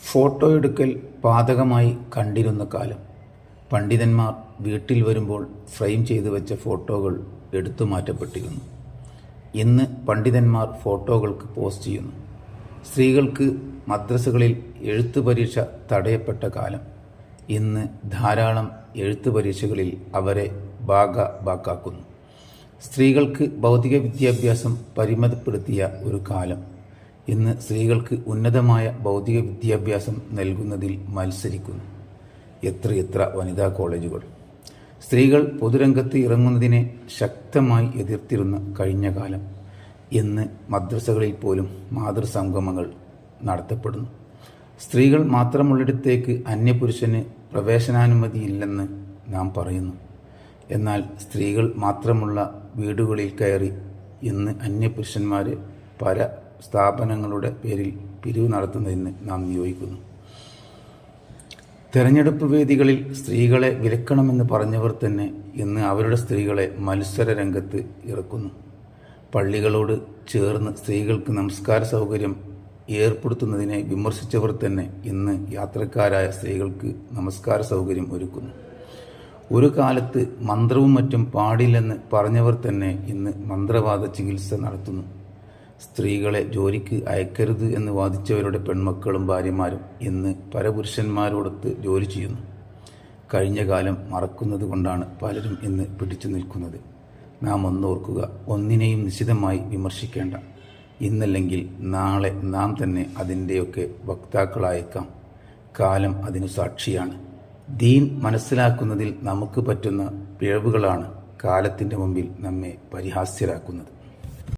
Photo എടുക്കൽ പാതകമായി കണ്ടിരുന്ന കാലം. പണ്ഡിതന്മാർ വീട്ടിൽ വരുമ്പോൾ ഫ്രെയിം ചെയ്തു വെച്ച ഫോട്ടോകൾ എടുത്തു മാറ്റപ്പെട്ടിരുന്നു. ഇന്ന് പണ്ഡിതന്മാർ ഫോട്ടോകൾക്ക് പോസ്റ്റ് ചെയ്യുന്നു. സ്ത്രീകൾക്ക് മദ്രസകളിൽ എഴുത്തു പരീക്ഷ തടയപ്പെട്ട കാലം. ഇന്ന് ധാരാളം എഴുത്തു പരീക്ഷകളിൽ അവരെ ബാക്കാക്കുന്നു. സ്ത്രീകൾക്ക് ഭൗതിക വിദ്യാഭ്യാസം പരിമിതപ്പെടുത്തിയ ഒരു കാലം. ഇന്ന് സ്ത്രീകൾക്ക് ഉന്നതമായ ഭൗതിക വിദ്യാഭ്യാസം നൽകുന്നതിൽ മത്സരിക്കുന്നു. എത്രയെത്ര വനിതാ കോളേജുകൾ! സ്ത്രീകൾ പൊതുരംഗത്ത് ഇറങ്ങുന്നതിനെ ശക്തമായി എതിർത്തിരുന്ന കഴിഞ്ഞ കാലം. ഇന്ന് മദ്രസകളിൽ പോലും മാതൃസംഗമങ്ങൾ നടത്തപ്പെടുന്നു. സ്ത്രീകൾ മാത്രമുള്ളിടത്തേക്ക് അന്യപുരുഷന് പ്രവേശനാനുമതിയില്ലെന്ന് നാം പറയുന്നു. എന്നാൽ സ്ത്രീകൾ മാത്രമുള്ള വീടുകളിൽ കയറി ഇന്ന് അന്യപുരുഷന്മാർ പല സ്ഥാപനങ്ങളുടെ പേരിൽ പിരിവ് നടത്തുന്നതിന് നാം നിയോഗിക്കുന്നു. തെരഞ്ഞെടുപ്പ് വേദികളിൽ സ്ത്രീകളെ വിലക്കണമെന്ന് പറഞ്ഞവർ തന്നെ ഇന്ന് അവരുടെ സ്ത്രീകളെ മത്സര രംഗത്ത് ഇറക്കുന്നു. പള്ളികളോട് ചേർന്ന് സ്ത്രീകൾക്ക് നമസ്കാര സൗകര്യം ഏർപ്പെടുത്തുന്നതിനെ വിമർശിച്ചവർ തന്നെ ഇന്ന് യാത്രക്കാരായ സ്ത്രീകൾക്ക് നമസ്കാര സൗകര്യം ഒരുക്കുന്നു. ഒരു കാലത്ത് മന്ത്രവും മറ്റും പാടില്ലെന്ന് പറഞ്ഞവർ തന്നെ ഇന്ന് മന്ത്രവാദ ചികിത്സ നടത്തുന്നു. സ്ത്രീകളെ ജോലിക്ക് അയക്കരുത് എന്ന് വാദിച്ചവരുടെ പെൺമക്കളും ഭാര്യമാരും ഇന്ന് പരപുരുഷന്മാരോടൊത്ത് ജോലി ചെയ്യുന്നു. കഴിഞ്ഞ കാലം മറക്കുന്നത് കൊണ്ടാണ് പലരും ഇന്ന് പിടിച്ചു നിൽക്കുന്നത്. നാം ഒന്നോർക്കുക, ഒന്നിനെയും നിശിതമായി വിമർശിക്കേണ്ട. ഇന്നല്ലെങ്കിൽ നാളെ നാം തന്നെ അതിൻ്റെയൊക്കെ വക്താക്കളായേക്കാം. കാലം അതിനു സാക്ഷിയാണ്. ദീൻ മനസ്സിലാക്കുന്നതിൽ നമുക്ക് പറ്റുന്ന പിഴവുകളാണ് കാലത്തിൻ്റെ മുമ്പിൽ നമ്മെ പരിഹാസ്യരാക്കുന്നത്.